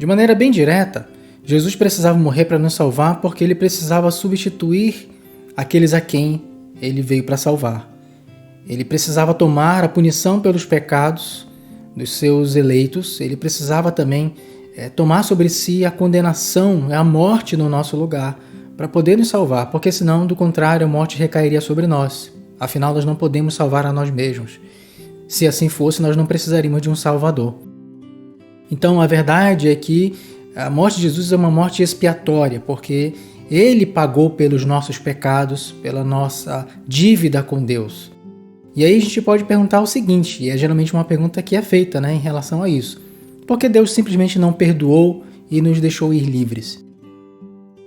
De maneira bem direta, Jesus precisava morrer para nos salvar porque ele precisava substituir aqueles a quem ele veio para salvar. Ele precisava tomar a punição pelos pecados dos seus eleitos, ele precisava também tomar sobre si a condenação, a morte no nosso lugar, para poder nos salvar, porque senão, do contrário, a morte recairia sobre nós. Afinal, nós não podemos salvar a nós mesmos. Se assim fosse, nós não precisaríamos de um Salvador. Então, a verdade é que a morte de Jesus é uma morte expiatória, porque ele pagou pelos nossos pecados, pela nossa dívida com Deus. E aí a gente pode perguntar o seguinte, e é geralmente uma pergunta que é feita, em relação a isso. Por que Deus simplesmente não perdoou e nos deixou ir livres?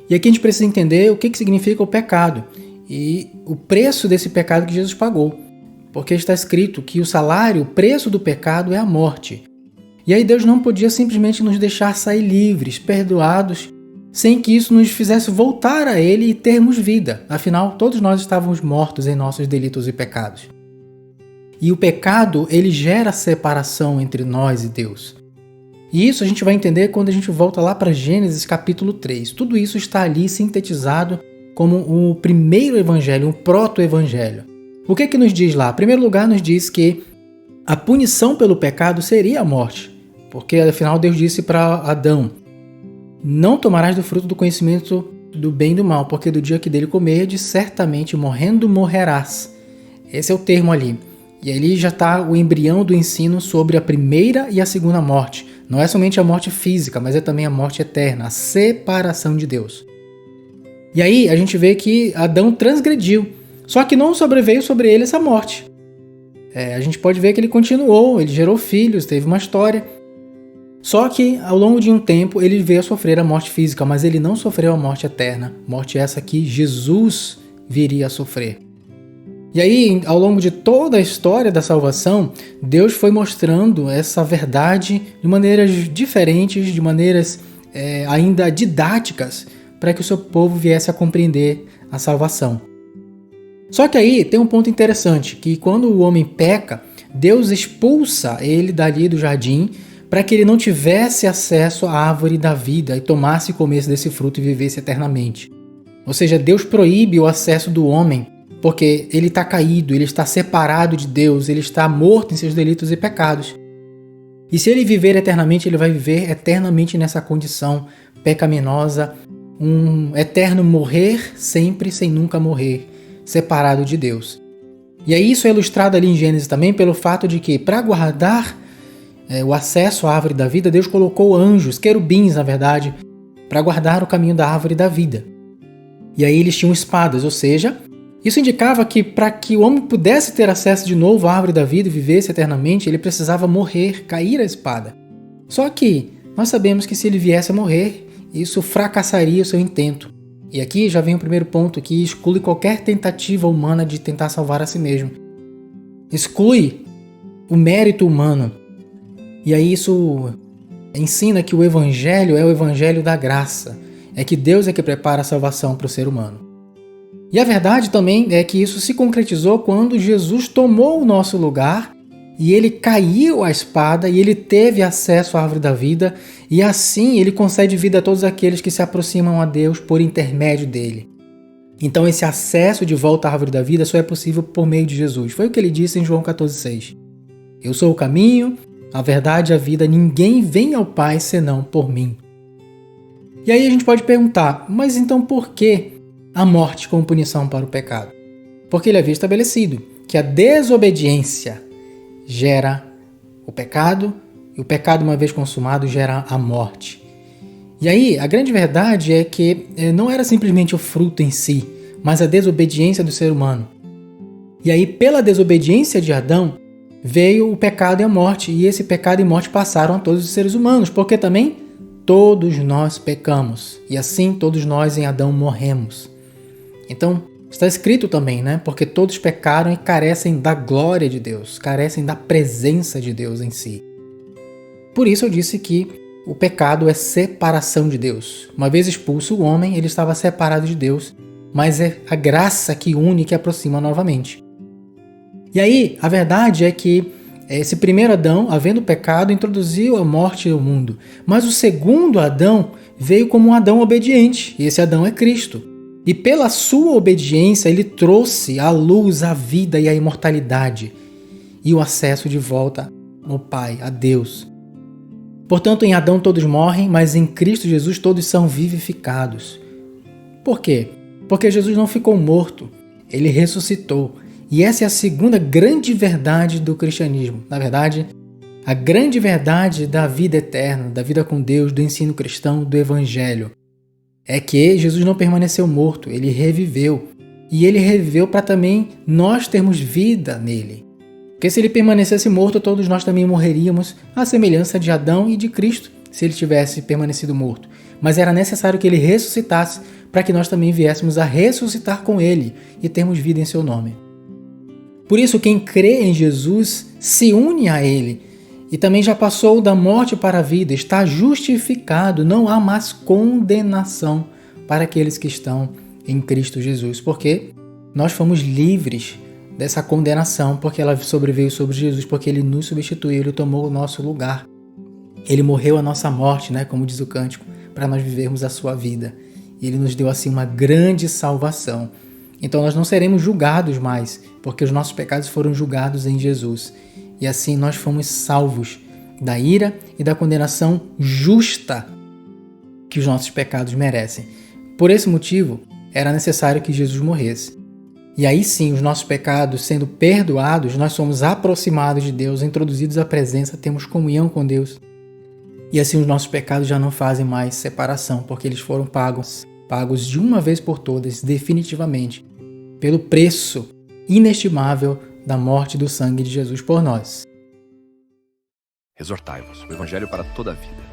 E aqui a gente precisa entender o que significa o pecado e o preço desse pecado que Jesus pagou. Porque está escrito que o salário, o preço do pecado é a morte. E aí Deus não podia simplesmente nos deixar sair livres, perdoados, sem que isso nos fizesse voltar a Ele e termos vida. Afinal, todos nós estávamos mortos em nossos delitos e pecados. E o pecado, ele gera separação entre nós e Deus. E isso a gente vai entender quando a gente volta lá para Gênesis capítulo 3. Tudo isso está ali sintetizado como o primeiro evangelho, um proto-evangelho. O que nos diz lá? Em primeiro lugar, nos diz que a punição pelo pecado seria a morte. Porque afinal Deus disse para Adão: não tomarás do fruto do conhecimento do bem e do mal, porque do dia que dele comerdes, certamente morrendo morrerás. Esse é o termo ali. E ali já está o embrião do ensino sobre a primeira e a segunda morte. Não é somente a morte física, mas é também a morte eterna, a separação de Deus. E aí a gente vê que Adão transgrediu, só que não sobreveio sobre ele essa morte. A gente pode ver que ele continuou, ele gerou filhos, teve uma história. Só que ao longo de um tempo ele veio a sofrer a morte física, mas ele não sofreu a morte eterna. Morte essa que Jesus viria a sofrer. E aí, ao longo de toda a história da salvação, Deus foi mostrando essa verdade de maneiras diferentes, de maneiras ainda didáticas, para que o seu povo viesse a compreender a salvação. Só que aí tem um ponto interessante, que quando o homem peca, Deus expulsa ele dali do jardim, para que ele não tivesse acesso à árvore da vida e tomasse e comesse desse fruto e vivesse eternamente. Ou seja, Deus proíbe o acesso do homem, porque ele está caído, ele está separado de Deus, ele está morto em seus delitos e pecados. E se ele viver eternamente, ele vai viver eternamente nessa condição pecaminosa, um eterno morrer sempre sem nunca morrer, separado de Deus. E aí isso é ilustrado ali em Gênesis também pelo fato de que, para guardar o acesso à árvore da vida, Deus colocou anjos, querubins na verdade, para guardar o caminho da árvore da vida. E aí eles tinham espadas, ou seja, isso indicava que para que o homem pudesse ter acesso de novo à árvore da vida e vivesse eternamente, ele precisava morrer, cair a espada. Só que nós sabemos que se ele viesse a morrer, isso fracassaria o seu intento. E aqui já vem o primeiro ponto, que exclui qualquer tentativa humana de tentar salvar a si mesmo. Exclui o mérito humano. E aí isso ensina que o Evangelho é o Evangelho da graça. É que Deus é que prepara a salvação para o ser humano. E a verdade também é que isso se concretizou quando Jesus tomou o nosso lugar e ele caiu a espada e ele teve acesso à árvore da vida e assim ele concede vida a todos aqueles que se aproximam a Deus por intermédio dele. Então esse acesso de volta à árvore da vida só é possível por meio de Jesus. Foi o que ele disse em João 14,6. Eu sou o caminho, a verdade e a vida, ninguém vem ao Pai senão por mim. E aí a gente pode perguntar, mas então por que a morte como punição para o pecado? Porque ele havia estabelecido que a desobediência gera o pecado, e o pecado, uma vez consumado, gera a morte. E aí, a grande verdade é que não era simplesmente o fruto em si, mas a desobediência do ser humano. E aí, pela desobediência de Adão, veio o pecado e a morte, e esse pecado e morte passaram a todos os seres humanos, porque também todos nós pecamos, e assim todos nós em Adão morremos. Então, está escrito também, porque todos pecaram e carecem da glória de Deus, carecem da presença de Deus em si. Por isso eu disse que o pecado é separação de Deus. Uma vez expulso o homem, ele estava separado de Deus, mas é a graça que une e que aproxima novamente. E aí, a verdade é que Esse primeiro Adão, havendo pecado, introduziu a morte ao mundo. Mas o segundo Adão veio como um Adão obediente, e esse Adão é Cristo. E pela sua obediência, ele trouxe a luz, a vida e a imortalidade, e o acesso de volta ao Pai, a Deus. Portanto, em Adão todos morrem, mas em Cristo Jesus todos são vivificados. Por quê? Porque Jesus não ficou morto, ele ressuscitou. E essa é a segunda grande verdade do cristianismo. Na verdade, a grande verdade da vida eterna, da vida com Deus, do ensino cristão, do evangelho, é que Jesus não permaneceu morto, ele reviveu. E ele reviveu para também nós termos vida nele. Porque se ele permanecesse morto, todos nós também morreríamos, à semelhança de Adão e de Cristo, se ele tivesse permanecido morto. Mas era necessário que ele ressuscitasse para que nós também viéssemos a ressuscitar com ele e termos vida em seu nome. Por isso, quem crê em Jesus se une a ele e também já passou da morte para a vida, está justificado, não há mais condenação para aqueles que estão em Cristo Jesus, porque nós fomos livres dessa condenação, porque ela sobreveio sobre Jesus, porque ele nos substituiu, ele tomou o nosso lugar. Ele morreu a nossa morte, como diz o cântico, para nós vivermos a sua vida. E ele nos deu assim uma grande salvação. Então nós não seremos julgados mais, porque os nossos pecados foram julgados em Jesus. E assim nós fomos salvos da ira e da condenação justa que os nossos pecados merecem. Por esse motivo, era necessário que Jesus morresse. E aí sim, os nossos pecados sendo perdoados, nós somos aproximados de Deus, introduzidos à presença, temos comunhão com Deus. E assim os nossos pecados já não fazem mais separação, porque eles foram pagos de uma vez por todas, definitivamente, pelo preço inestimável da morte e do sangue de Jesus por nós. Exortai-vos, o Evangelho para toda a vida.